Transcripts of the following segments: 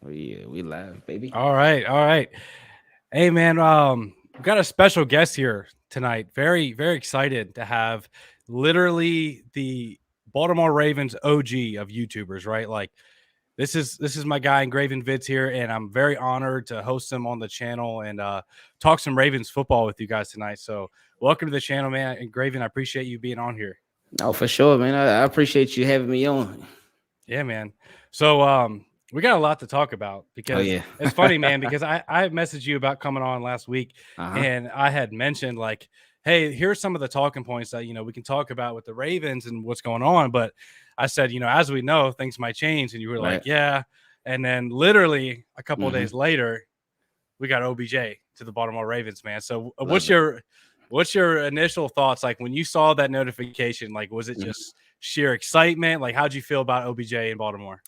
Oh yeah, we live, baby. All right, all right. Hey man, we got a special guest here tonight. Very, very excited to have literally the Baltimore Ravens OG of YouTubers, right? Like this is my guy Ingraven Vids here, and I'm very honored to host him on the channel and talk some Ravens football with you guys tonight. So welcome to the channel, man. Ingraven, I appreciate you being on here. Oh, for sure, man. I appreciate you having me on. Yeah, man. So we got a lot to talk about Oh because yeah. it's funny, man, because I messaged you about coming on last week Uh-huh. and I had mentioned like, hey, here's some of the talking points that we can talk about with the Ravens and what's going on. But I said, as we know, things might change. And you were like, Right. yeah. And then literally a couple of Mm-hmm. days later, we got OBJ to the Baltimore Ravens, man. So Love it. what's your initial thoughts like when you saw that notification? Like, was it Mhm. just sheer excitement? Like, how'd you feel about OBJ in Baltimore?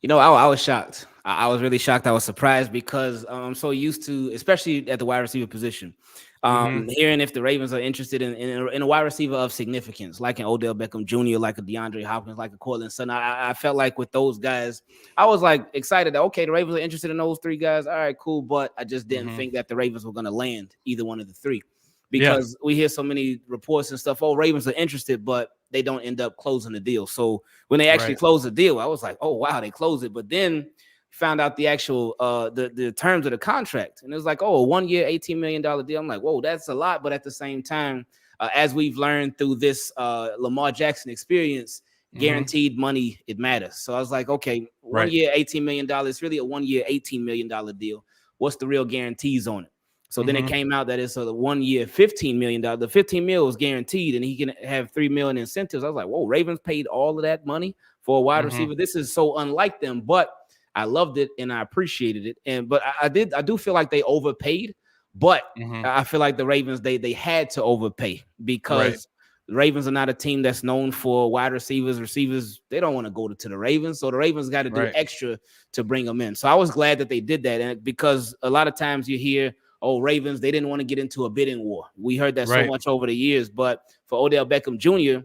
I was shocked. I was really shocked. I was surprised because I'm so used to, especially at the wide receiver position, Mm-hmm. hearing if the Ravens are interested in a wide receiver of significance, like an Odell Beckham Jr., like a DeAndre Hopkins, like a Cortland Sutton. I felt like with those guys, I was like excited that, okay, the Ravens are interested in those three guys. All right, cool. But I just didn't Mm-hmm. think that the Ravens were going to land either one of the three Yeah. because we hear so many reports and stuff. Oh, Ravens are interested, but they don't end up closing the deal. So when they actually Right. closed the deal, I was like, oh wow, they closed it. But then found out the actual the terms of the contract, and it was like, oh, a 1 year, $18 million deal. I'm like, whoa, that's a lot. But at the same time, as we've learned through this Lamar Jackson experience, Mm-hmm. guaranteed money, it matters. So I was like, okay, 1 Right. year, $18 million, it's really a 1 year, $18 million deal. What's the real guarantees on it? So then it Mm-hmm. came out that it's a 1 year, $15 million. The 15 mil was guaranteed, and he can have 3 million incentives. I was like, whoa, Ravens paid all of that money for a wide Mm-hmm. receiver. This is so unlike them, but I loved it and I appreciated it. And but I do feel like they overpaid, but Mm-hmm. I feel like the Ravens they had to overpay Right. because the Ravens are not a team that's known for wide receivers. Receivers, they don't want to go to the Ravens. So the Ravens got to do Right. extra to bring them in. So I was glad that they did that. And because a lot of times you hear, oh, Ravens, they didn't want to get into a bidding war. We heard that so Right. much over the years. But for Odell Beckham Jr.,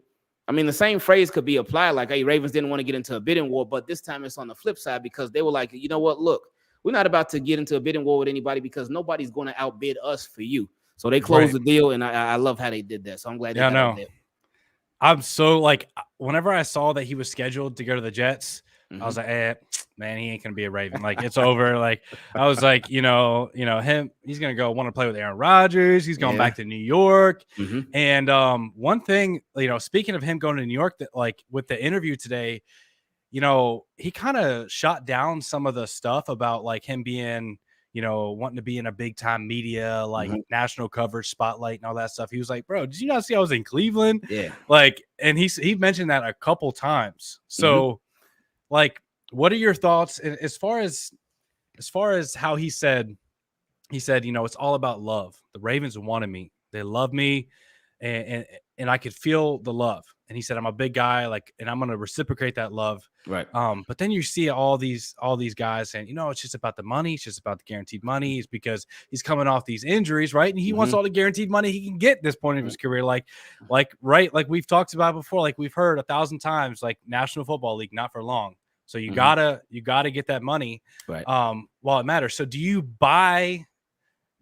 I mean, the same phrase could be applied like, hey, Ravens didn't want to get into a bidding war, but this time it's on the flip side because they were like, you know what? Look, we're not about to get into a bidding war with anybody because nobody's going to outbid us for you. So they closed Right. the deal, and I love how they did that. So I'm glad they Yeah, got out of no. there. I'm so like whenever I saw that he was scheduled to go to the Jets, I Mm-hmm. was like, man, he ain't gonna be a Raven. Like it's over. Like I was like, him, he's gonna go want to play with Aaron Rodgers. He's going Yeah. back to New York. Mm-hmm. And one thing, speaking of him going to New York, that like with the interview today, he kind of shot down some of the stuff about like him being, wanting to be in a big time media, like Mm-hmm. national coverage spotlight and all that stuff. He was like, bro, did you not see I was in Cleveland? Yeah. Like, and he mentioned that a couple times. Mm-hmm. So, like, what are your thoughts as far as how he said, it's all about love. The Ravens wanted me. They love me, and I could feel the love. And he said, I'm a big guy, like, and I'm gonna reciprocate that love. Right. But then you see all these guys saying, it's just about the money, it's just about the guaranteed money. It's because he's coming off these injuries, right? And he wants Mm-hmm. all the guaranteed money he can get at this point of his career. Like right, like we've talked about before, like we've heard 1,000 times, like National Football League, not for long. So you Mm-hmm. gotta get that money Right. while it matters. So do you buy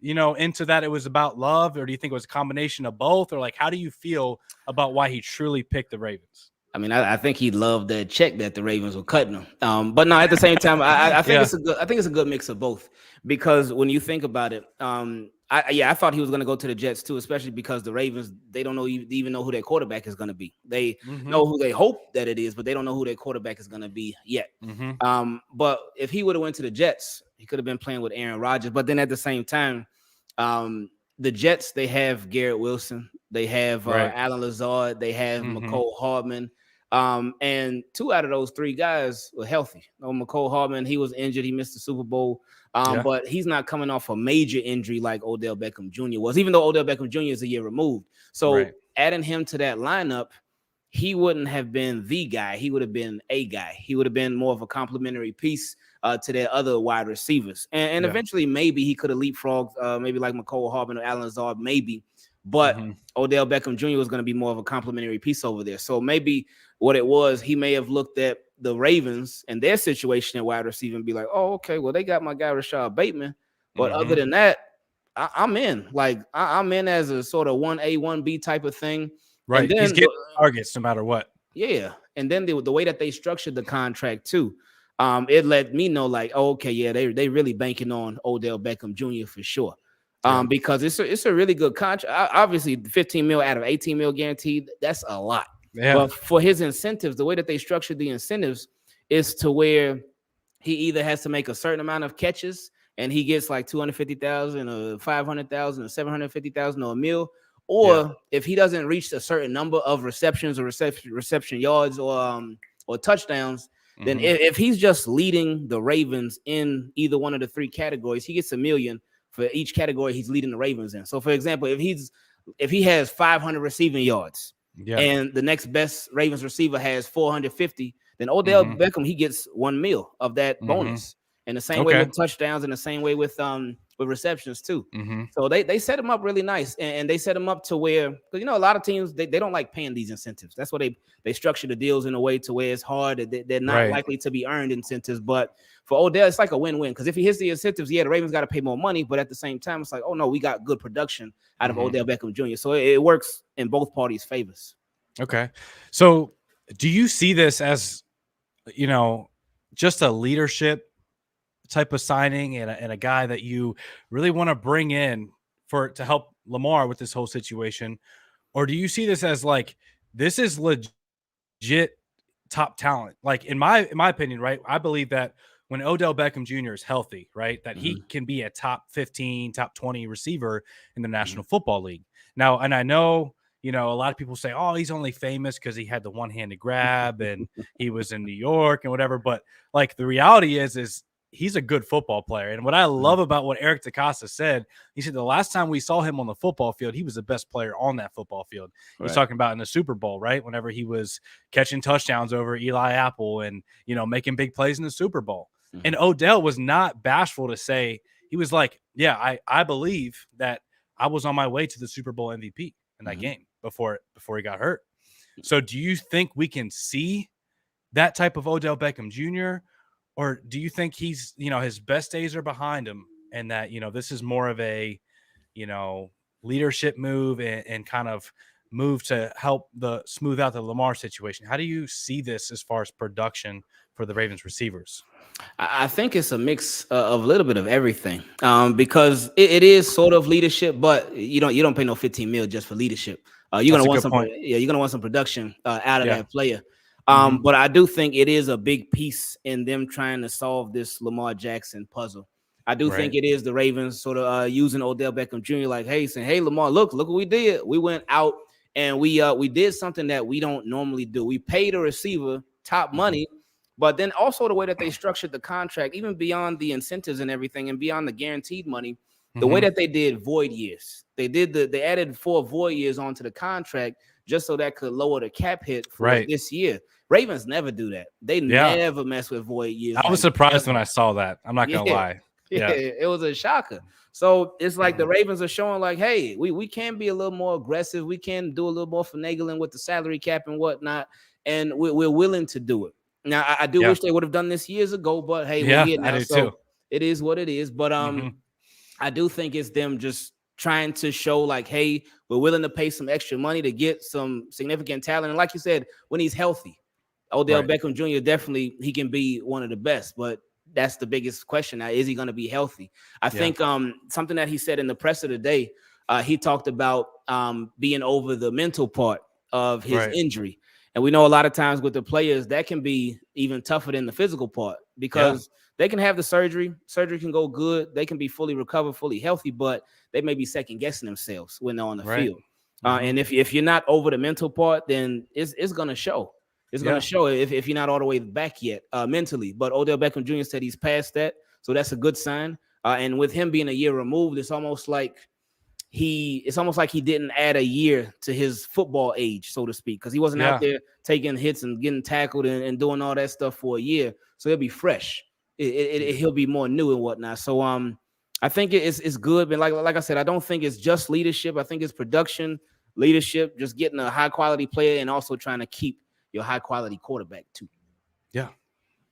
into that it was about love, or do you think it was a combination of both, or like how do you feel about why he truly picked the Ravens? I mean, I think he loved that check that the Ravens were cutting him. But no, at the same time, I think Yeah. it's a good mix of both because when you think about it, I thought he was going to go to the Jets too, especially because the Ravens they don't even know who their quarterback is going to be. They Mm-hmm. know who they hope that it is, but they don't know who their quarterback is going to be yet. Mm-hmm. But if he would have went to the Jets, he could have been playing with Aaron Rodgers. But then at the same time, the Jets they have Garrett Wilson, they have Right. Alan Lazard, they have Mm-hmm. McCole Hardman. And two out of those three guys were healthy. McCole Hardman, he was injured. He missed the Super Bowl. Yeah. But he's not coming off a major injury like Odell Beckham Jr. was, even though Odell Beckham Jr. is a year removed. So Right. adding him to that lineup, he wouldn't have been the guy. He would have been a guy. He would have been more of a complementary piece to their other wide receivers. And Yeah. eventually, maybe he could have leapfrogged, maybe like McCole Hardman or Alan Lazard, maybe. But Mm-hmm. Odell Beckham Jr. was going to be more of a complementary piece over there. So maybe what it was, he may have looked at the Ravens and their situation at wide receiver and be like, oh, okay, well, they got my guy Rashad Bateman. But other than that, I'm in. Like, I'm in as a sort of 1A, 1B type of thing. Right. And then he's getting targets no matter what. Yeah. And then the way that they structured the contract too, it let me know like, oh, okay, yeah, they really banking on Odell Beckham Jr. for sure. Because it's a really good contract. Obviously, 15 mil out of 18 mil guaranteed, that's a lot. Yeah. But for his incentives, the way that they structured the incentives is to where he either has to make a certain amount of catches and he gets like 250,000 or 500,000 or 750,000 or a mil, or if he doesn't reach a certain number of receptions or reception yards or touchdowns, then if he's just leading the Ravens in either one of the three categories, he gets $1 million for each category he's leading the Ravens in. So, for example, if he has 500 receiving yards and the next best Ravens receiver has 450, then Odell Beckham, he gets $1 million of that bonus. And the same way with touchdowns and the same way with receptions too. So they set him up really nice. And they set him up to where, because, a lot of teams, they don't like paying these incentives. That's why they structure the deals in a way to where it's hard. They're not likely to be earned incentives. But for Odell, it's like a win-win. Because if he hits the incentives, the Ravens got to pay more money. But at the same time, it's like, oh, no, we got good production out of Odell Beckham Jr. So it works in both parties' favors. Okay. So do you see this as, just a leadership type of signing and a guy that you really want to bring in to help Lamar with this whole situation? Or do you see this as like, this is legit top talent? Like in my opinion, right? I believe that when Odell Beckham Jr. is healthy, right, that he can be a top 15, top 20 receiver in the National Football League. Now, and I know, a lot of people say, oh, he's only famous because he had the one-handed grab and he was in New York and whatever. But like the reality is he's a good football player. And what I love about what Eric Decosta said, he said the last time we saw him on the football field, he was the best player on that football field. He's talking about in the Super Bowl, right? Whenever he was catching touchdowns over Eli Apple and, making big plays in the Super Bowl. And Odell was not bashful to say, he was like, yeah, I believe that I was on my way to the Super Bowl MVP in that game before he got hurt. So do you think we can see that type of Odell Beckham Jr., or do you think he's, his best days are behind him and that, this is more of a, leadership move and kind of move to help smooth out the Lamar situation? How do you see this as far as production for the Ravens receivers? I think it's a mix of a little bit of everything, because it is sort of leadership, but you don't pay no 15 mil just for leadership. You're gonna want some, you're gonna want some production out of that player. But I do think it is a big piece in them trying to solve this Lamar Jackson puzzle. I do think it is the Ravens sort of using Odell Beckham Jr. like, hey, Lamar, look what we did. We went out and we did something that we don't normally do. We paid a receiver top money. But then also the way that they structured the contract, even beyond the incentives and everything and beyond the guaranteed money, the way that they did void years. They added 4 void years onto the contract just so that could lower the cap hit for this year. Ravens never do that. They never mess with void years. I was surprised when I saw that. I'm not going to lie. Yeah, it was a shocker. So it's like the Ravens are showing like, hey, we can be a little more aggressive. We can do a little more finagling with the salary cap and whatnot. And we're willing to do it. Now, I do wish they would have done this years ago, but hey, we're here now, so it is what it is. But I do think it's them just trying to show like, hey, we're willing to pay some extra money to get some significant talent. And like you said, when he's healthy, Odell Beckham Jr. definitely, he can be one of the best. But that's the biggest question now. Is he going to be healthy? I think something that he said in the presser today, he talked about being over the mental part of his injury. And we know a lot of times with the players, that can be even tougher than the physical part because they can have the surgery. Surgery can go good. They can be fully recovered, fully healthy, but they may be second guessing themselves when they're on the field. And if you're not over the mental part, then it's going to show. It's going to show if you're not all the way back yet mentally. But Odell Beckham Jr. said he's past that. So that's a good sign. And with him being a year removed, it's almost like he didn't add a year to his football age, so to speak, because he wasn't out there taking hits and getting tackled and doing all that stuff for a year. So he'll be fresh. He'll be more new and whatnot. So I think it's good. But like I said, I don't think it's just leadership. I think it's production, leadership, just getting a high quality player and also trying to keep your high quality quarterback too. Yeah,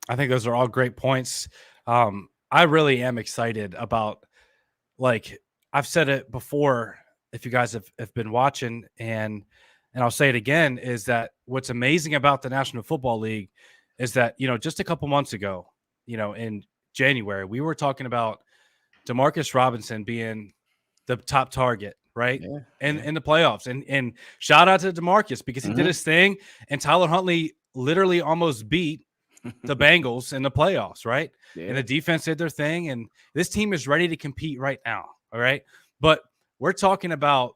I think those are all great points. I really am excited about, like, I've said it before, if you guys have been watching, and I'll say it again, is that what's amazing about the National Football League is that, just a couple months ago, in January, we were talking about Demarcus Robinson being the top target, right? Yeah, And yeah. in the playoffs. And shout out to Demarcus because he did Mhm. his thing, and Tyler Huntley literally almost beat the Bengals in the playoffs, right? And Yeah. the defense did their thing, and this team is ready to compete right now. All right. But we're talking about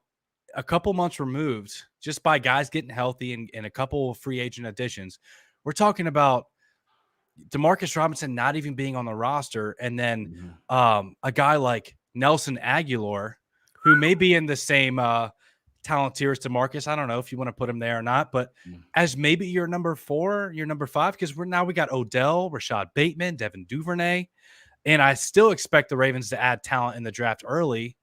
a couple months removed just by guys getting healthy and a couple of free agent additions. We're talking about Demarcus Robinson not even being on the roster, and then Mhm. a guy like Nelson Aguilar, who may be in the same talent tier as Demarcus. I don't know if you want to put him there or not, but Mm. as maybe your number 4, your number 5, because we got Odell, Rashad Bateman, Devin Duvernay, and I still expect the Ravens to add talent in the draft early.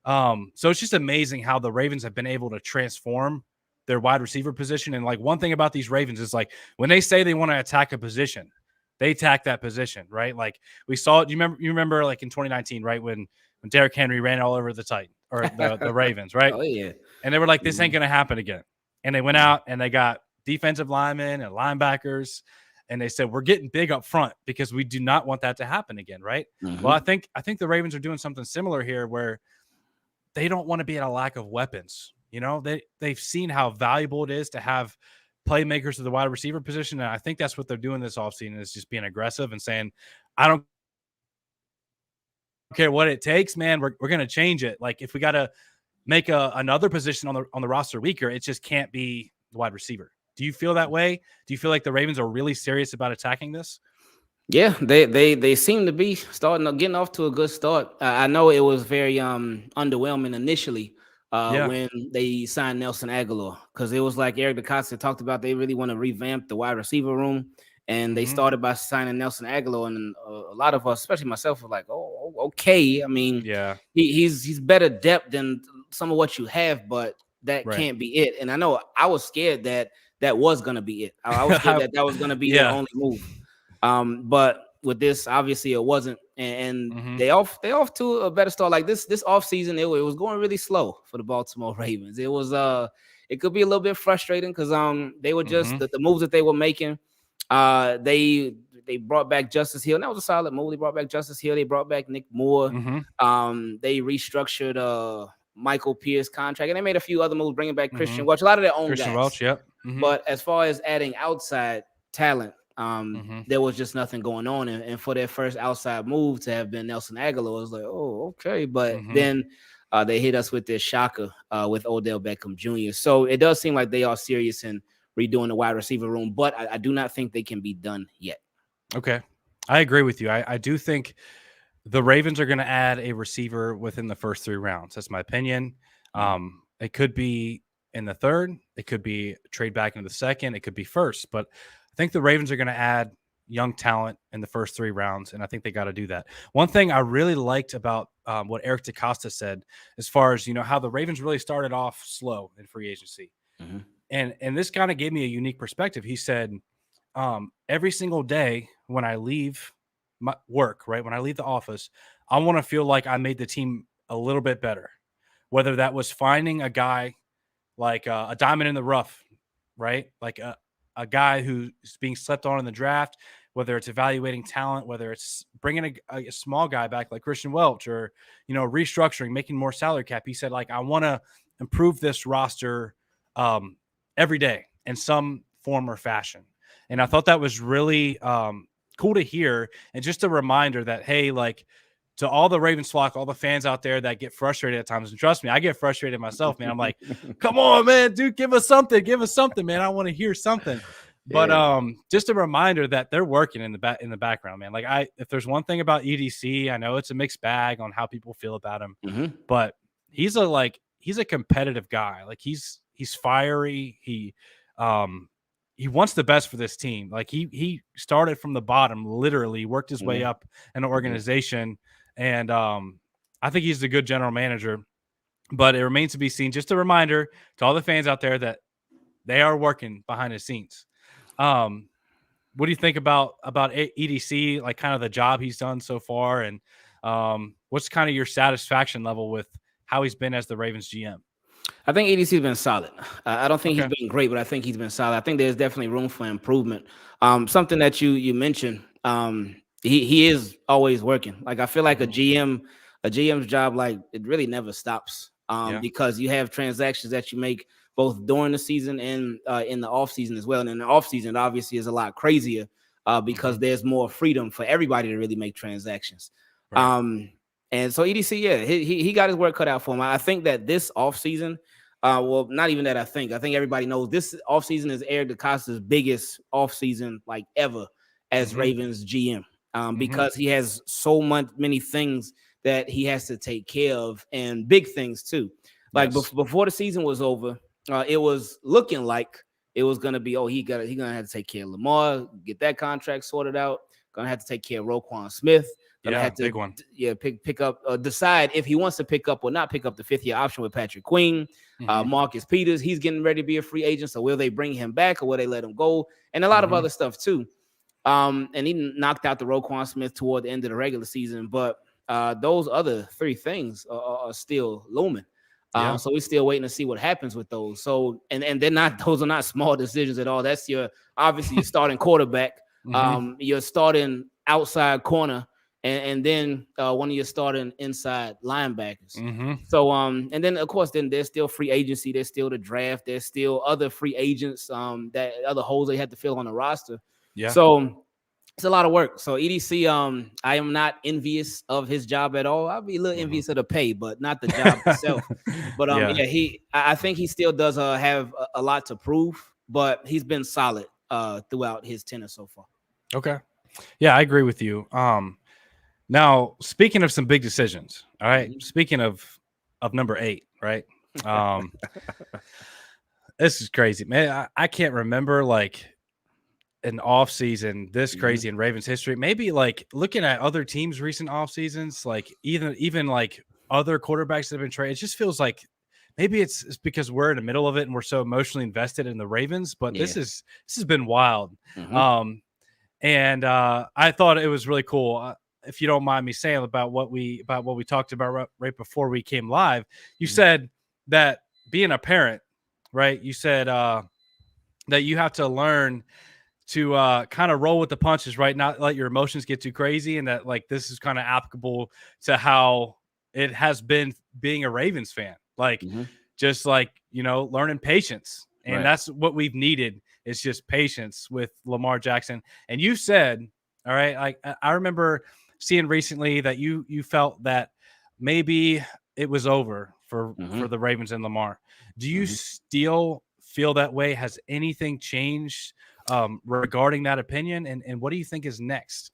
So it's just amazing how the Ravens have been able to transform their wide receiver position. And like one thing about these Ravens is like when they say they want to attack a position, they attack that position, right? Like we saw it. You remember like in 2019, right? When Derrick Henry ran all over the Titan or the Ravens, right? Oh yeah. And they were like, this ain't Mhm. gonna happen again. And they went Mhm. out and they got defensive linemen and linebackers, and they said, we're getting big up front because we do not want that to happen again, right? Well, I Mhm. think the Ravens are doing something similar here where they don't want to be at a lack of weapons. They've seen how valuable it is to have playmakers to the wide receiver position. And I think that's what they're doing this offseason is just being aggressive and saying, I don't care what it takes, man. We're going to change it. Like if we got to make another position on the roster weaker, it just can't be the wide receiver. Do you feel that way? Do you feel like the Ravens are really serious about attacking this? Yeah, they seem to be getting off to a good start. I know it was very underwhelming initially Yeah. when they signed Nelson Aguilar because it was like Eric Decosta talked about they really want to revamp the wide receiver room, and they Mm-hmm. started by signing Nelson Aguilar, and a lot of us, especially myself, were like, "Oh, okay." I mean, Yeah. he's better depth than some of what you have, but that Right. can't be it. And I know I was scared that was gonna be it. I was scared that was gonna be their Yeah. only move. But with this, obviously it wasn't, and Mm-hmm. they off to a better start. Like this off season, it was going really slow for the Baltimore Ravens. It could be a little bit frustrating because they were just Mm-hmm. the moves that they were making. They brought back Justice Hill. And that was a solid move. They brought back Justice Hill. They brought back Nick Moore. Mm-hmm. They restructured Michael Pierce contract, and they made a few other moves, bringing back Mm-hmm. Christian Welch, a lot of their own Christian guys. Welch. Yep. Mm-hmm. But as far as adding outside talent, Mm-hmm. there was just nothing going on. And for their first outside move to have been Nelson Aguilar, it was like, oh, okay. But Mm-hmm. then they hit us with this shocker with Odell Beckham Jr. So it does seem like they are serious in redoing the wide receiver room, but I do not think they can be done yet. Okay. I agree with you. I do think the Ravens are going to add a receiver within the first 3 rounds. That's my opinion. It could be in the third. It could be trade back into the second. It could be first. But I think the Ravens are going to add young talent in the first 3 rounds, and I think they got to do that. One thing I really liked about what Eric Decosta said, as far as how the Ravens really started off slow in free agency, Mhm. and this kind of gave me a unique perspective. He said, every single day when I leave my work, right, when I leave the office, I want to feel like I made the team a little bit better. Whether that was finding a guy like a diamond in the rough, right, like a guy who's being slept on in the draft, whether it's evaluating talent, whether it's bringing a small guy back like Christian Welch, or restructuring, making more salary cap. He said, like, I want to improve this roster every day in some form or fashion. And I thought that was really cool to hear. And just a reminder that, hey, like, to all the Ravens flock, all the fans out there that get frustrated at times, and trust me, I get frustrated myself, man. I'm like, come on, man, dude, give us something, man. I want to hear something. But Yeah. just a reminder that they're working in the background, man. Like, if there's one thing about EDC, I know it's a mixed bag on how people feel about him, Mhm. but he's a competitive guy. Like he's fiery. He wants the best for this team. Like he started from the bottom, literally worked his way Yeah. up in an organization. And I think he's a good general manager, but it remains to be seen. Just a reminder to all the fans out there that they are working behind the scenes. Um, what do you think about EDC, like kind of the job he's done so far, and what's kind of your satisfaction level with how he's been as the Ravens GM? I think EDC's been solid. I don't think Okay. he's been great, but I think he's been solid. I think there's definitely room for improvement. Something that you mentioned, he is always working. Like I feel like a GM's job, like it really never stops. Because you have transactions that you make both during the season and in the off season as well. And in the off season, obviously, is a lot crazier because there's more freedom for everybody to really make transactions. Right. And so EDC, yeah, he got his work cut out for him. I think that this offseason, well, not even that I think everybody knows this offseason is Eric Decosta's biggest offseason like ever as Ravens GM. Because he has so many things that he has to take care of, and big things too. Like before the season was over, it was looking like it was gonna be, he's gonna have to take care of Lamar, get that contract sorted out. Gonna have to take care of Roquan Smith. Gonna have to big one. Pick up, decide if he wants to pick up or not pick up the 5th-year option with Patrick Queen. Marcus Peters, he's getting ready to be a free agent. So will they bring him back or will they let him go? And a lot of other stuff too. And he knocked out the Roquan Smith toward the end of the regular season, but those other 3 things are still looming. So we're still waiting to see what happens with those. So and those are not small decisions at all. That's obviously your starting quarterback, your starting outside corner, and then one of your starting inside linebackers. So and then of course then there's still free agency, there's still the draft, there's still other free agents, that other holes they had to fill on the roster. So it's a lot of work. So EDC, I am not envious of his job at all. I'll be a little envious of the pay, but not the job itself. But I think he still does have a lot to prove, but he's been solid throughout his tenure so far. Okay. Yeah, I agree with you. Now speaking of some big decisions, all right. Speaking of number 8, right? This is crazy, man. I can't remember like an off season this crazy in Ravens history. Maybe like looking at other teams' recent off seasons, like even like other quarterbacks that have been traded. It just feels like maybe it's because we're in the middle of it and we're so emotionally invested in the Ravens. But this has been wild. And I thought it was really cool. If you don't mind me saying about what we talked about right before we came live, you said that being a parent, right? You said that you have to learn to kind of roll with the punches, right? Not let your emotions get too crazy, and that like this is kind of applicable to how it has been being a Ravens fan. Like just like, learning patience. And that's what we've needed is just patience with Lamar Jackson. And you said, all right, I remember seeing recently that you felt that maybe it was over for the Ravens and Lamar. Do you still feel that way? Has anything changed regarding that opinion? And what do you think is next?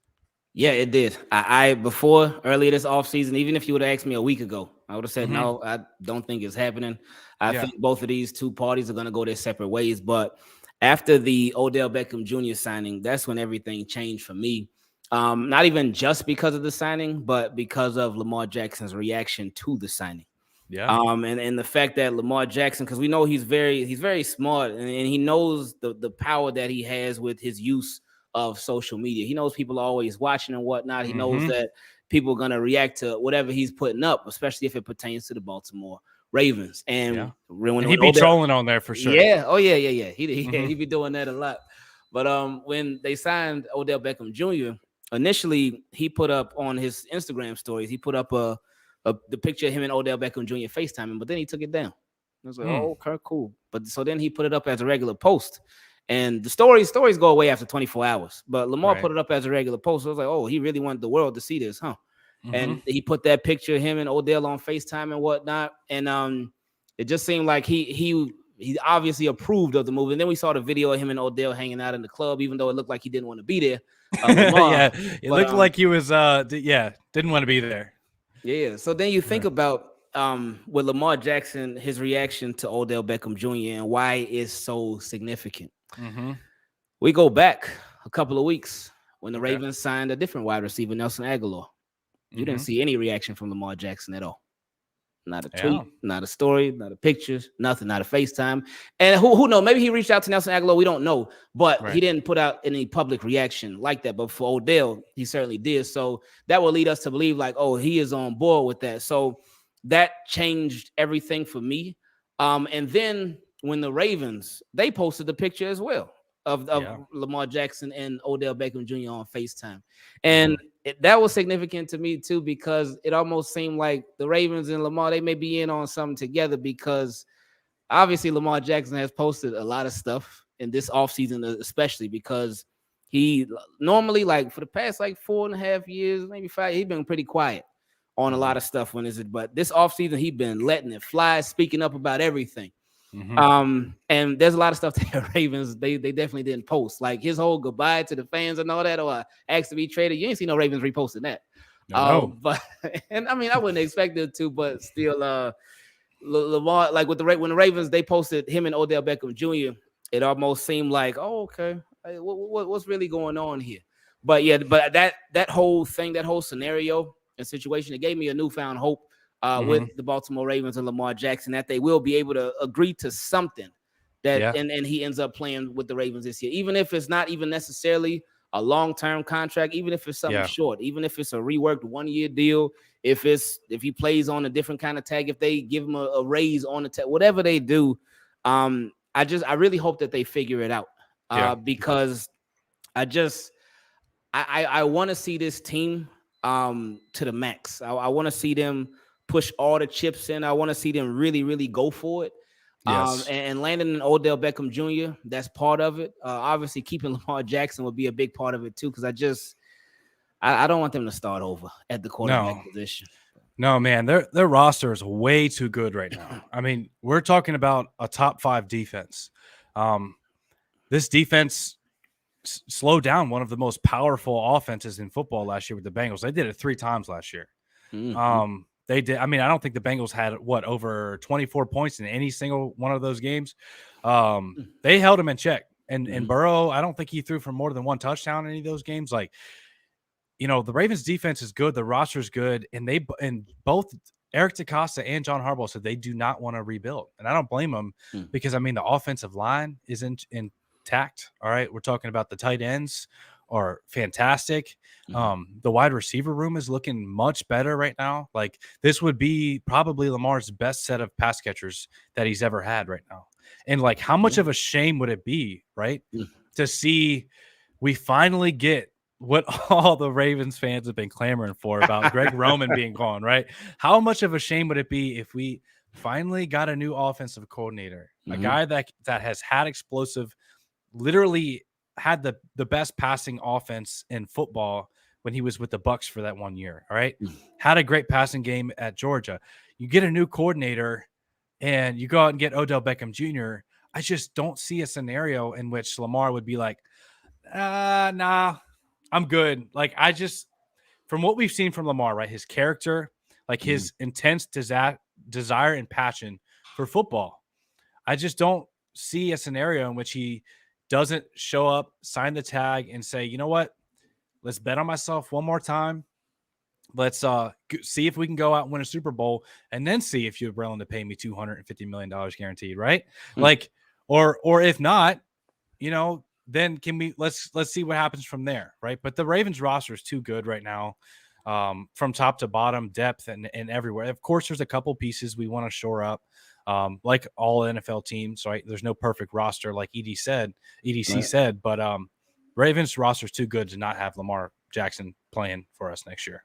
Yeah, it did. I before earlier this offseason, even if you would have asked me a week ago, I would have said, no, I don't think it's happening. I think both of these two parties are going to go their separate ways. But after the Odell Beckham Jr. signing, that's when everything changed for me. Not even just because of the signing, but because of Lamar Jackson's reaction to the signing. And the fact that Lamar Jackson, because we know he's very smart, and he knows the power that he has with his use of social media. He knows people are always watching and whatnot. He knows that people are going to react to whatever he's putting up, especially if it pertains to the Baltimore Ravens. And when he'd be trolling on there for sure. Yeah. Oh yeah. He'd be doing that a lot. But when they signed Odell Beckham Jr., initially he put up on his Instagram stories, he put up the picture of him and Odell Beckham Jr. FaceTiming, but then he took it down. I was like, oh, okay, cool. But so then he put it up as a regular post. And the stories go away after 24 hours. But Lamar put it up as a regular post. So I was like, oh, he really wanted the world to see this, huh? And he put that picture of him and Odell on FaceTime and whatnot. And it just seemed like he obviously approved of the move. And then we saw the video of him and Odell hanging out in the club, even though it looked like he didn't want to be there. It looked like he was didn't want to be there. Yeah. So then you think about with Lamar Jackson, his reaction to Odell Beckham Jr. and why it's so significant. We go back a couple of weeks when the Ravens signed a different wide receiver, Nelson Aguilar. You didn't see any reaction from Lamar Jackson at all. not a tweet, not a story, not a pictures, nothing, not a FaceTime. And who knows? Maybe he reached out to Nelson Aguilar. We don't know, but he didn't put out any public reaction like that. But for Odell, he certainly did. So that will lead us to believe like, oh, he is on board with that. So that changed everything for me. And then when the Ravens, they posted the picture as well of Lamar Jackson and Odell Beckham Jr. on FaceTime. And that was significant to me too, because it almost seemed like the Ravens and Lamar, they may be in on something together, because obviously Lamar Jackson has posted a lot of stuff in this offseason, especially because he normally, like for the past like 4.5 years, maybe 5, he's been pretty quiet on a lot of stuff but this offseason, he's been letting it fly, speaking up about everything. And there's a lot of stuff that the Ravens, they definitely didn't post, like his whole goodbye to the fans and all that, or asked to be traded. You ain't see no Ravens reposting that. But and I mean, I wouldn't expect it to, but still, Lamar, like when the Ravens, they posted him and Odell Beckham Jr., it almost seemed like, oh, okay, hey, what's really going on here? But yeah, but that whole thing, that whole scenario and situation, it gave me a newfound hope with the Baltimore Ravens and Lamar Jackson, that they will be able to agree to something that and he ends up playing with the Ravens this year, even if it's not even necessarily a long-term contract, even if it's something short, even if it's a reworked 1-year deal, if he plays on a different kind of tag, if they give him a raise on the tag, whatever they do, I really hope that they figure it out, because I want to see this team to the max. I want to see them push all the chips in. I want to see them really, really go for it. And landing in Odell Beckham Jr., that's part of it. Obviously, keeping Lamar Jackson would be a big part of it too, because I don't want them to start over at the quarterback position. No, man, their roster is way too good right now. I mean, we're talking about a top 5 defense. This defense slowed down one of the most powerful offenses in football last year with the Bengals. They did it 3 times last year. They did. I mean, I don't think the Bengals had over 24 points in any single one of those games. They held them in check. And Burrow, I don't think he threw for more than 1 touchdown in any of those games. Like, the Ravens defense is good. The roster is good. And both Eric Decosta and John Harbaugh said they do not want to rebuild. And I don't blame them because, I mean, the offensive line is intact. All right. We're talking about the tight ends are fantastic. The wide receiver room is looking much better right now. Like, this would be probably Lamar's best set of pass catchers that he's ever had right now. And like, how much of a shame would it be, right, to see we finally get what all the Ravens fans have been clamoring for about Greg Roman being gone, right? How much of a shame would it be if we finally got a new offensive coordinator, a guy that has had explosive, literally had the best passing offense in football when he was with the Bucks for that 1 year. All right. Had a great passing game at Georgia. You get a new coordinator and you go out and get Odell Beckham Jr. I just don't see a scenario in which Lamar would be like, nah, I'm good. Like, from what we've seen from Lamar, right, his character, like his intense desire and passion for football, I just don't see a scenario in which he doesn't show up, sign the tag, and say, you know what, let's bet on myself one more time. Let's see if we can go out and win a Super Bowl, and then see if you're willing to pay me $250 million guaranteed, right? Like, or if not, then let's see what happens from there, right? But the Ravens roster is too good right now, from top to bottom, depth and everywhere. Of course, there's a couple pieces we want to shore up, like all NFL teams, right? There's no perfect roster, like EDC said, but Ravens roster is too good to not have Lamar Jackson playing for us next year.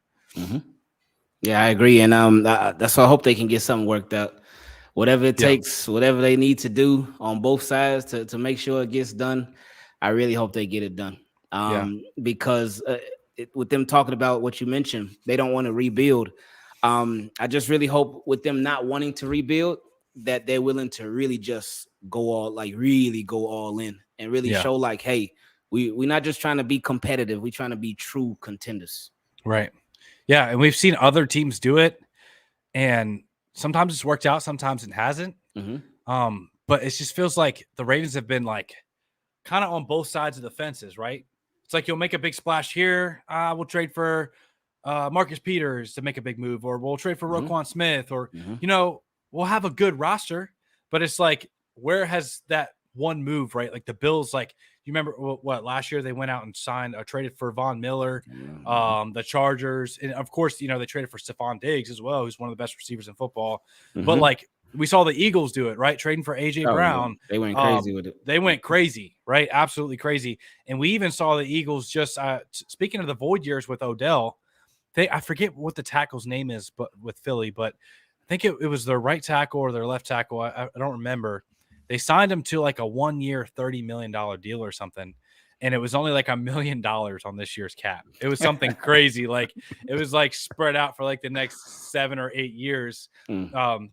Yeah, I agree, and that's why I hope they can get something worked out. Whatever it takes, whatever they need to do on both sides to make sure it gets done. I really hope they get it done. Because with them talking about what you mentioned, they don't want to rebuild. I just really hope with them not wanting to rebuild that they're willing to really just go all in and really show like, hey, we're not just trying to be competitive. We're trying to be true contenders. Right. Yeah. And we've seen other teams do it, and sometimes it's worked out, sometimes it hasn't. But it just feels like the Ravens have been like kind of on both sides of the fences, right? It's like you'll make a big splash here. We'll trade for Marcus Peters to make a big move, or we'll trade for Roquan Smith, or we'll have a good roster, but it's like, where has that one move, right? Like the Bills, like, you remember what last year they went out and traded for Von Miller, the Chargers, and of course, they traded for Stephon Diggs as well, who's one of the best receivers in football. But like, we saw the Eagles do it, right? Trading for AJ Brown. They went crazy with it. They went crazy, right? Absolutely crazy. And we even saw the Eagles just speaking of the void years with Odell, I forget what the tackle's name is, but with Philly, but I think it was their right tackle or their left tackle. I don't remember. They signed him to like a 1 year, $30 million deal or something. And it was only like $1 million on this year's cap. It was something crazy. Like, it was like spread out for like the next 7 or 8 years.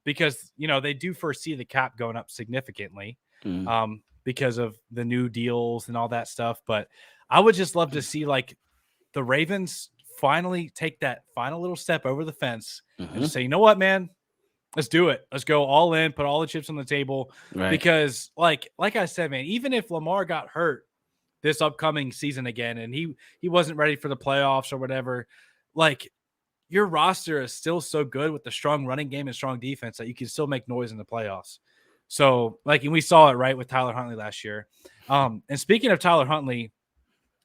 Because, they do foresee the cap going up significantly because of the new deals and all that stuff. But I would just love to see like the Ravens finally take that final little step over the fence and just say, you know what, man? Let's do it. Let's go all in, put all the chips on the table. Right. Because like I said, man, even if Lamar got hurt this upcoming season again and he wasn't ready for the playoffs or whatever, like, your roster is still so good with the strong running game and strong defense that you can still make noise in the playoffs. So, like, and we saw it right with Tyler Huntley last year. And speaking of Tyler Huntley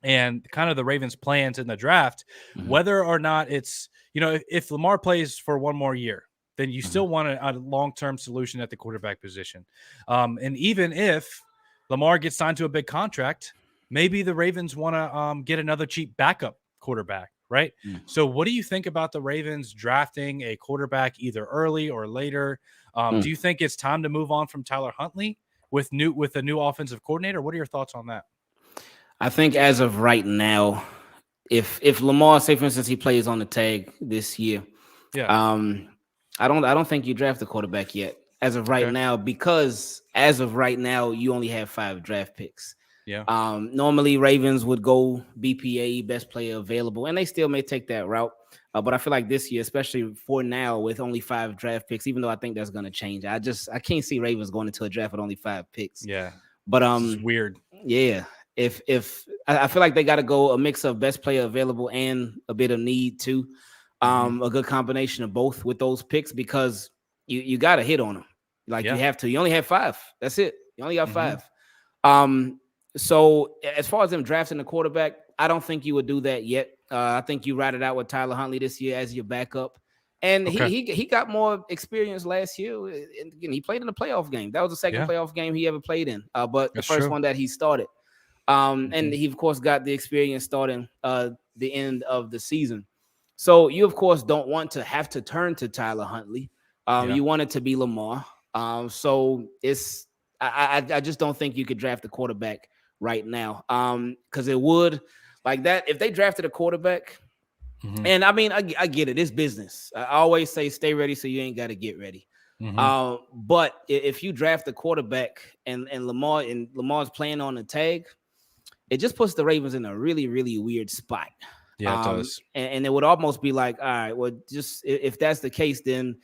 and kind of the Ravens' plans in the draft, whether or not it's, if Lamar plays for one more year, then you still want a long-term solution at the quarterback position. And even if Lamar gets signed to a big contract, maybe the Ravens want to get another cheap backup quarterback, right? So what do you think about the Ravens drafting a quarterback either early or later? Do you think it's time to move on from Tyler Huntley with a new offensive coordinator? What are your thoughts on that? I think as of right now, if Lamar, say for instance, he plays on the tag this year, I don't think you draft a quarterback yet as of right now, because as of right now, you only have 5 draft picks. Yeah. Normally Ravens would go BPA, best player available, and they still may take that route. But I feel like this year, especially for now, with only 5 draft picks, even though I think that's going to change, I can't see Ravens going into a draft with only 5 picks. Yeah. But it's weird. Yeah. If I feel like they got to go a mix of best player available and a bit of need too. A good combination of both with those picks, because you got to hit on them. Like, you have to. You only have 5. That's it. You only got 5. So as far as them drafting the quarterback, I don't think you would do that yet. I think you ride it out with Tyler Huntley this year as your backup. And he got more experience last year. And again, he played in the playoff game. That was the second playoff game he ever played in. But the first one that he started. And he, of course, got the experience starting the end of the season. So you, of course, don't want to have to turn to Tyler Huntley. You want it to be Lamar. So I just don't think you could draft a quarterback right now. Because it would, like that, if they drafted a quarterback, and I mean, I get it. It's business. I always say stay ready so you ain't got to get ready. But if you draft a quarterback and Lamar's playing on the tag, it just puts the Ravens in a really, really weird spot. Yeah, it does. And it would almost be like, all right, well, just if that's the case, then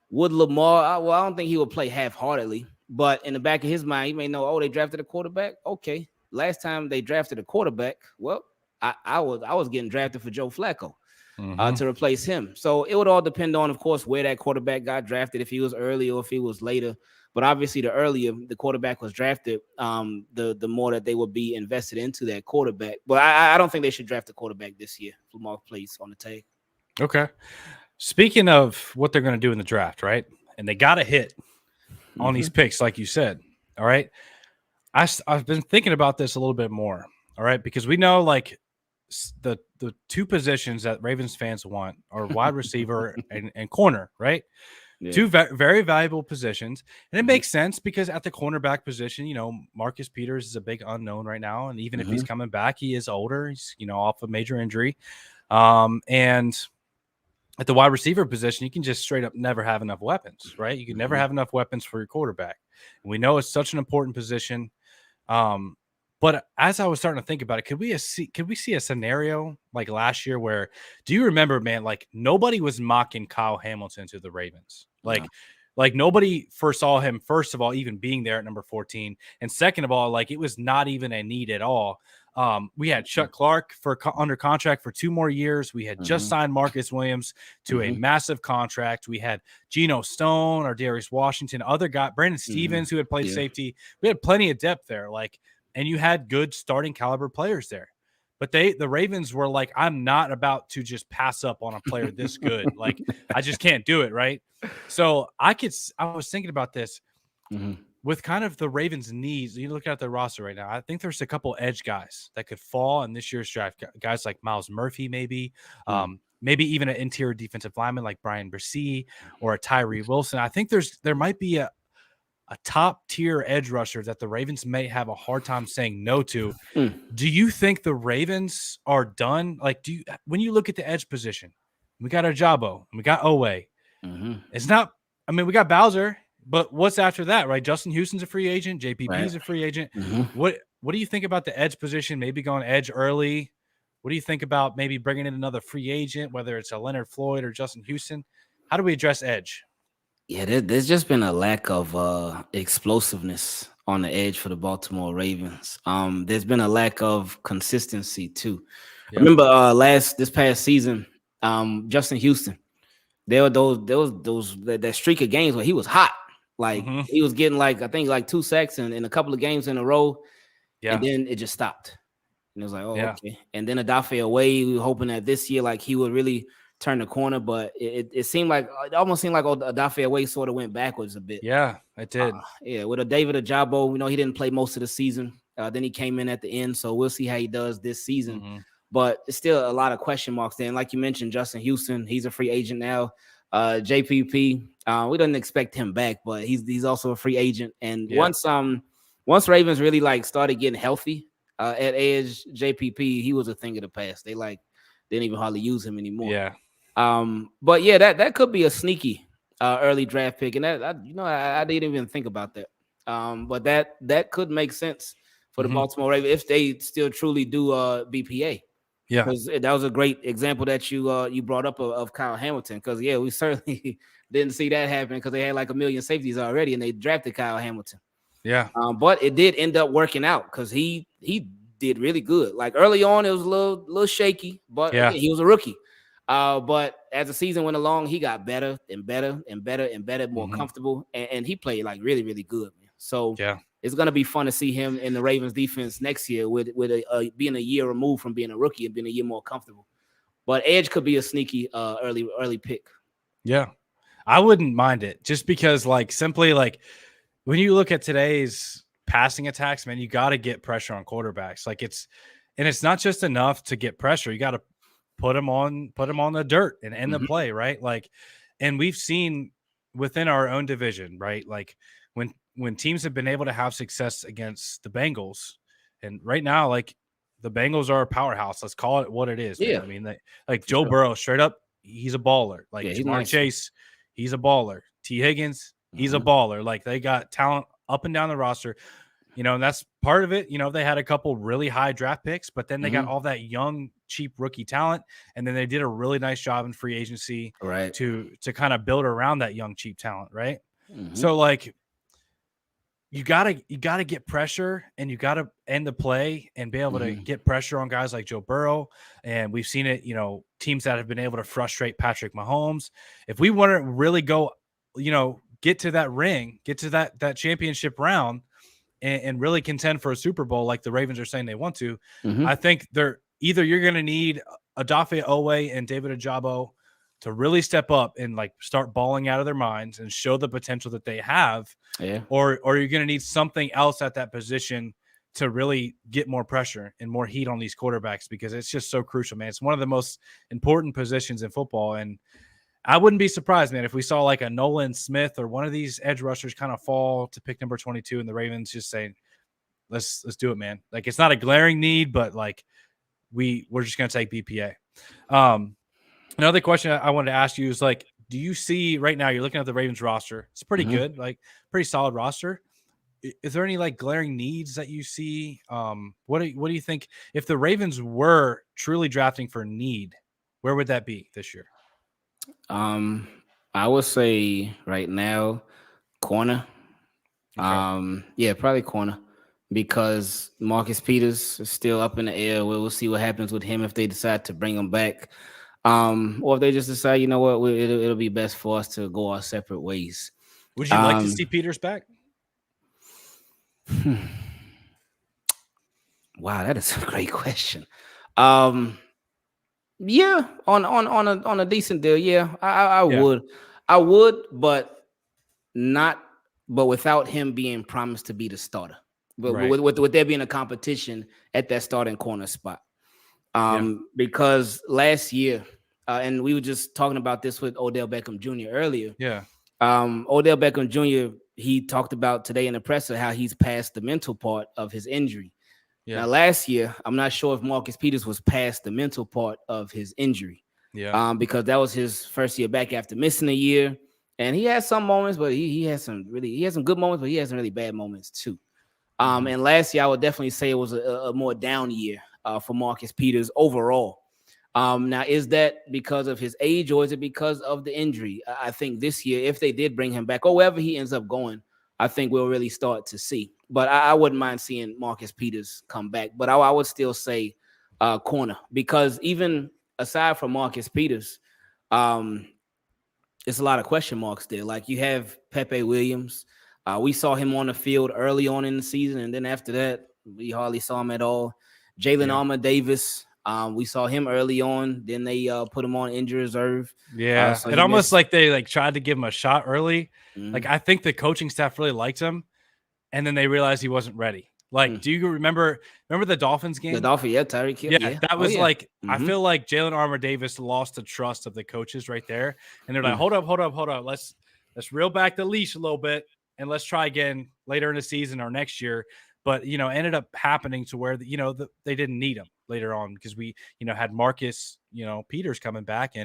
would Lamar, well, I don't think he would play half-heartedly, but in the back of his mind, he may know, oh, they drafted a quarterback. Okay. Last time they drafted a quarterback, well, I was getting drafted for Joe Flacco to replace him. So it would all depend on, of course, where that quarterback got drafted, if he was early or if he was later. But obviously, the earlier the quarterback was drafted, the more that they would be invested into that quarterback. But I don't think they should draft a quarterback this year. Lamar plays on the tag. Okay. Speaking of what they're going to do in the draft, right? And they got to hit on these picks, like you said. All right. I've been thinking about this a little bit more. All right. Because we know, like, the 2 positions that Ravens fans want are wide receiver and corner, right? Yeah. 2 very valuable positions. And it makes sense because at the cornerback position, Marcus Peters is a big unknown right now. And even if he's coming back, he is older. He's, off a major injury. And at the wide receiver position, you can just straight up never have enough weapons, right? You can never have enough weapons for your quarterback. And we know it's such an important position. But as I was starting to think about it, could we see a scenario like last year where, do you remember, man, like nobody was mocking Kyle Hamilton to the Ravens? Like nobody foresaw him, first of all, even being there at number 14. And second of all, like it was not even a need at all. We had Chuck Clark under contract for 2 more years. We had just signed Marcus Williams to a massive contract. We had Geno Stone or Darius Washington, other guy, Brandon Stevens, who had played safety. We had plenty of depth there. And you had good starting caliber players there. But the Ravens were like, I'm not about to just pass up on a player this good. I just can't do it, right? So I was thinking about this with kind of the Ravens' needs. You look at the roster right now. I think there's a couple edge guys that could fall in this year's draft. Guys like Miles Murphy, maybe, maybe even an interior defensive lineman like Brian Bresee or a Tyree Wilson. I think there might be a top tier edge rusher that the Ravens may have a hard time saying no to. Do you think the Ravens are done? When you look at the edge position, we got Ajabo and we got Owe. It's not, we got Bowser, but what's after that, right? Justin Houston's a free agent. JPP is a free agent. What do you think about the edge position? Maybe going edge early. What do you think about maybe bringing in another free agent, whether it's a Leonard Floyd or Justin Houston? How do we address edge? Yeah, there's just been a lack of explosiveness on the edge for the Baltimore Ravens. There's been a lack of consistency too. I remember this past season, Justin Houston, there were that streak of games where he was hot. He was getting I think 2 sacks in a couple of games in a row. Yeah. And then it just stopped. And it was like, okay. And then Odafe Owe, we were hoping that this year, he would really turn the corner, but it seemed like it almost seemed like Odafe Owe sort of went backwards a bit. Yeah, it did. With a David Ajabo, he didn't play most of the season. Then he came in at the end, so we'll see how he does this season. But it's still a lot of question marks there. And like you mentioned, Justin Houston, he's a free agent now. JPP, we didn't expect him back, but he's also a free agent. And once Ravens really started getting healthy at edge, JPP, he was a thing of the past. They didn't even hardly use him anymore. Yeah. But that could be a sneaky early draft pick, and I didn't even think about that. But that could make sense for the Baltimore Ravens if they still truly do BPA. Yeah, because that was a great example that you brought up of Kyle Hamilton. Because we certainly didn't see that happen because they had a million safeties already, and they drafted Kyle Hamilton. Yeah, but it did end up working out because he did really good. Early on, it was a little shaky, but he was a rookie. But as the season went along, he got better and better and better and better, more comfortable, and he played really, really good, man. So it's gonna be fun to see him in the Ravens defense next year with being a year removed from being a rookie and being a year more comfortable. But edge could be a sneaky early pick. Yeah, I wouldn't mind it just because simply when you look at today's passing attacks, man, you got to get pressure on quarterbacks. It's not just enough to get pressure. You got to put them on the dirt and end the play, right? And we've seen within our own division, right? When teams have been able to have success against the Bengals, and right now, the Bengals are a powerhouse. Let's call it what it is. Yeah. Man. Joe Burrow, straight up, he's a baller. Jamar Chase, he's a baller. T. Higgins, he's a baller. They got talent up and down the roster. And that's part of it. They had a couple really high draft picks, but then they got all that young, cheap rookie talent. And then they did a really nice job in free agency to kind of build around that young, cheap talent. Right. So you gotta get pressure, and you gotta end the play and be able to get pressure on guys like Joe Burrow. And we've seen it, teams that have been able to frustrate Patrick Mahomes. If we want to really go, get to that ring, get to that championship round, and really contend for a Super Bowl like the Ravens are saying they want to, I think you're going to need Odafe Owe and David Ajabo to really step up and start balling out of their minds and show the potential that they have. Yeah. Or you're going to need something else at that position to really get more pressure and more heat on these quarterbacks, because it's just so crucial, man. It's one of the most important positions in football. And I wouldn't be surprised, man, if we saw a Nolan Smith or one of these edge rushers kind of fall to pick number 22 and the Ravens just saying, let's do it, man. It's not a glaring need, but we're just going to take BPA. Another question I wanted to ask you is do you see right now, you're looking at the Ravens roster, it's pretty good, pretty solid roster. Is there any glaring needs that you see? What do you think if the Ravens were truly drafting for need, where would that be this year? I would say right now, corner. Okay. Probably corner. because Marcus Peters is still up in the air. We'll see what happens with him if they decide to bring him back. Or if they just decide, you know what, it'll be best for us to go our separate ways. Would you like to see Peters back? Wow, that is a great question. Yeah, on a decent deal. Yeah, I would, but without him being promised to be the starter. But Right. with there being a competition at that starting corner spot. Because last year, and we were just talking about this with Odell Beckham Jr. earlier. Yeah. Odell Beckham Jr., he talked about today in the presser how he's past the mental part of his injury. Yeah. Now, last year, I'm not sure if Marcus Peters was past the mental part of his injury. Yeah. Because that was his first year back after missing a year. And he had some moments, but he had some good moments, but he had some really bad moments too. And last year, I would definitely say it was a more down year for Marcus Peters overall. Now, is that because of his age or is it because of the injury? I think this year, if they did bring him back or wherever he ends up going, I think we'll really start to see. But I wouldn't mind seeing Marcus Peters come back. But I would still say corner, because even aside from Marcus Peters, it's a lot of question marks there. Like you have Pepe Williams. We saw him on the field early on in the season, and then after that, we hardly saw him at all. Jalen Armour Davis. We saw him early on. Then they put him on injury reserve. Yeah, so it almost like they tried to give him a shot early. Like I think the coaching staff really liked him, and then they realized he wasn't ready. Like, do you remember the Dolphins game? The Dolphins, Tyreek Hill. Yeah, that was like I feel like Jalen Armour Davis lost the trust of the coaches right there, and they're like, hold up, let's reel back the leash a little bit, and let's try again later in the season or next year. But ended up happening to where they didn't need him later on because we had Marcus Peters coming back,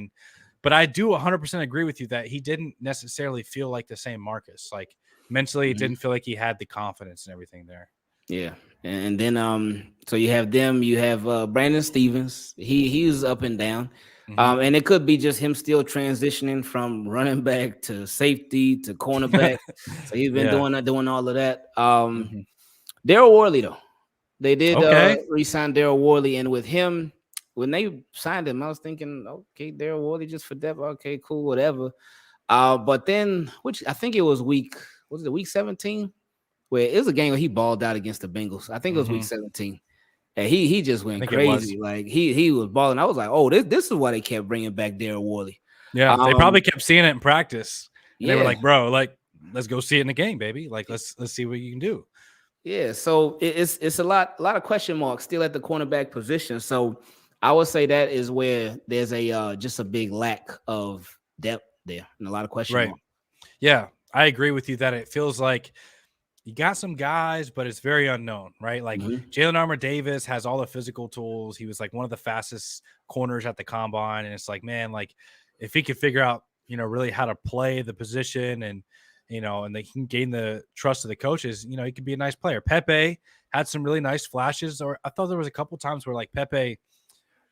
but I do 100% agree with you that he didn't necessarily feel like the same Marcus. Like mentally, it didn't feel like he had the confidence and everything there. Yeah, and then so you have them. You have Brandon Stevens. He's up and down, and it could be just him still transitioning from running back to safety to cornerback. So he's been doing all of that. Daryl Worley, though, they did re-sign Daryl Worley, and with him, when they signed him, I was thinking, okay, Daryl Worley just for depth. Okay, cool, whatever. But then, which I think it was week 17? Where it was a game where he balled out against the Bengals. I think it was week 17. And he just went crazy. Like he was balling. I was like, oh, this is why they kept bringing back Daryl Worley. Yeah, they probably kept seeing it in practice. And they were like, bro, like let's go see it in the game, baby. Like let's see what you can do. Yeah, so it's a lot of question marks still at the cornerback position. So I would say that is where there's just a big lack of depth there and a lot of question marks. Yeah, I agree with you that it feels like you got some guys, but it's very unknown, right? Like Jalen Armour Davis has all the physical tools. He was like one of the fastest corners at the combine. And it's like, man, like if he could figure out, really how to play the position and they can gain the trust of the coaches, he could be a nice player. Pepe had some really nice flashes, or I thought there was a couple times where like Pepe,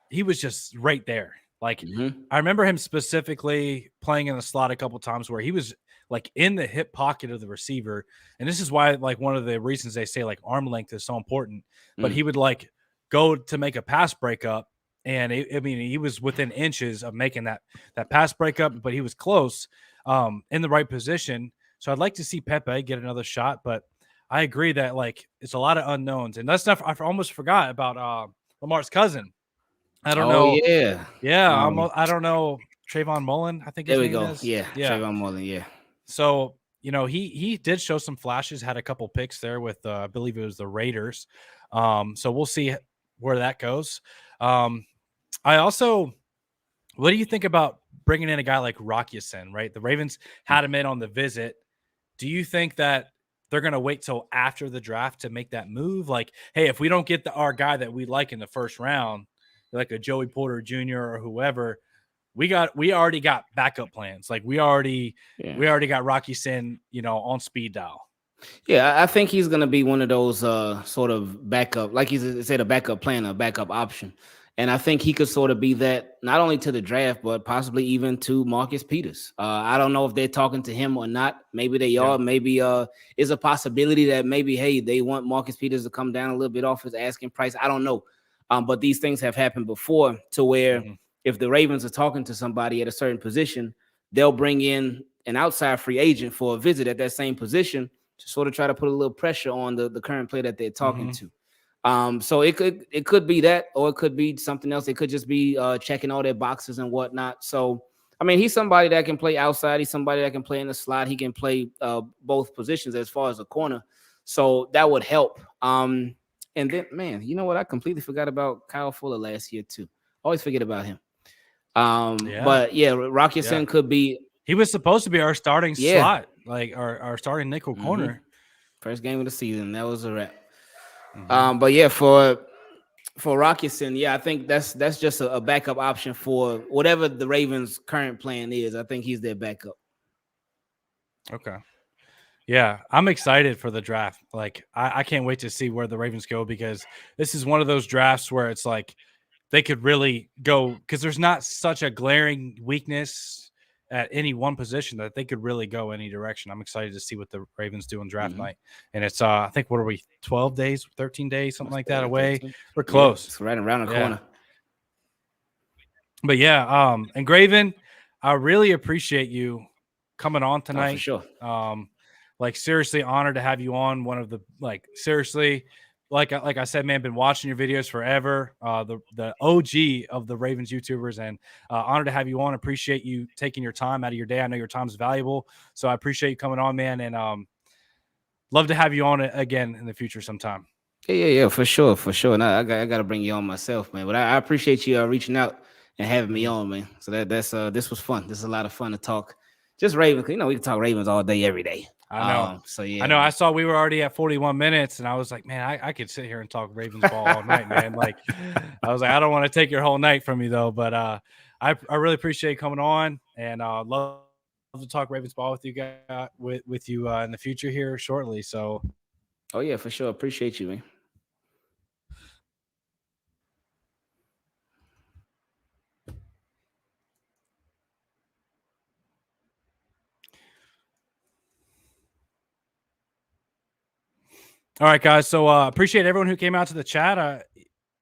he was just right there. Like I remember him specifically playing in the slot a couple times where he was like in the hip pocket of the receiver. And this is why, like, one of the reasons they say like arm length is so important, but he would like go to make a pass breakup. And he was within inches of making that pass breakup, but he was close in the right position. So I'd like to see Pepe get another shot, but I agree that like it's a lot of unknowns. And that's not, I almost forgot about Lamar's cousin. I don't know. Yeah. I don't know. Trayvon Mullen, I think his name is. Yeah. Trayvon Mullen. Yeah. So, he did show some flashes, had a couple picks there with, I believe it was the Raiders. So we'll see where that goes. What do you think about bringing in a guy like Rockyason, right? The Ravens had him in on the visit. Do you think that they're going to wait till after the draft to make that move? Like, hey, if we don't get our guy that we like in the first round, like a Joey Porter Jr. or whoever, we already got backup plans. Like we already got Rockyason, on speed dial. Yeah, I think he's going to be one of those sort of backup, like he said, a backup plan, a backup option. And I think he could sort of be that not only to the draft, but possibly even to Marcus Peters. I don't know if they're talking to him or not. Maybe they are. Maybe is a possibility that maybe, hey, they want Marcus Peters to come down a little bit off his asking price. I don't know. But these things have happened before to where if the Ravens are talking to somebody at a certain position, they'll bring in an outside free agent for a visit at that same position to sort of try to put a little pressure on the current player that they're talking to. So it could be that, or it could be something else. It could just be checking all their boxes and whatnot. So, I mean, he's somebody that can play outside. He's somebody that can play in the slot. He can play both positions as far as a corner. So that would help. And then, man, you know what? I completely forgot about Kyle Fuller last year too. Always forget about him. But yeah, Rock Ya-Sin could be. He was supposed to be our starting slot, like our starting nickel corner. First game of the season. That was a wrap. But yeah, for Rock Ya-Sin, I think that's just a backup option for whatever the Ravens' current plan is. I think he's their backup. Okay. Yeah, I'm excited for the draft. Like, I can't wait to see where the Ravens go, because this is one of those drafts where it's like they could really go, because there's not such a glaring weakness at any one position that they could really go any direction. I'm excited to see what the Ravens do on draft night. And it's, I think, what are we, 12 days, 13 days, something like that away? 13. We're close. It's right around the corner. But yeah, Ingraven, I really appreciate you coming on tonight. For sure. Like, seriously honored to have you on. One of the, like, seriously, like I said, man, been watching your videos forever. The OG of the Ravens YouTubers, and honored to have you on. Appreciate you taking your time out of your day. I know your time's valuable, so I appreciate you coming on, man. And love to have you on again in the future sometime. Yeah, for sure. And I got to bring you on myself, man. But I appreciate you reaching out and having me on, man. So that's this was fun. This is a lot of fun to talk. Just Ravens, you know, we can talk Ravens all day, every day. I know. So yeah, I know. I saw we were already at 41 minutes, and I was like, man, I could sit here and talk Ravens ball all night, man. Like, I was like, I don't want to take your whole night from you though, but I really appreciate you coming on, and love to talk Ravens ball with you guys, with you in the future here shortly. So, oh yeah, for sure. Appreciate you, man. All right, guys. So appreciate everyone who came out to the chat.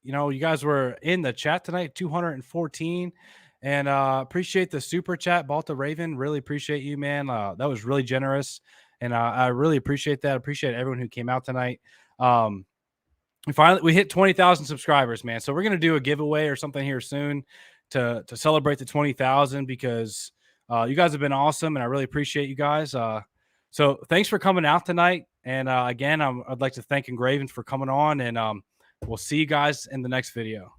You know, you guys were in the chat tonight, 214. And appreciate the super chat, Baltimore Raven. Really appreciate you, man. That was really generous. And I really appreciate that. Appreciate everyone who came out tonight. We hit 20,000 subscribers, man. So we're going to do a giveaway or something here soon to celebrate the 20,000, because you guys have been awesome. And I really appreciate you guys. So thanks for coming out tonight. And again, I'd like to thank Ingraven for coming on, and we'll see you guys in the next video.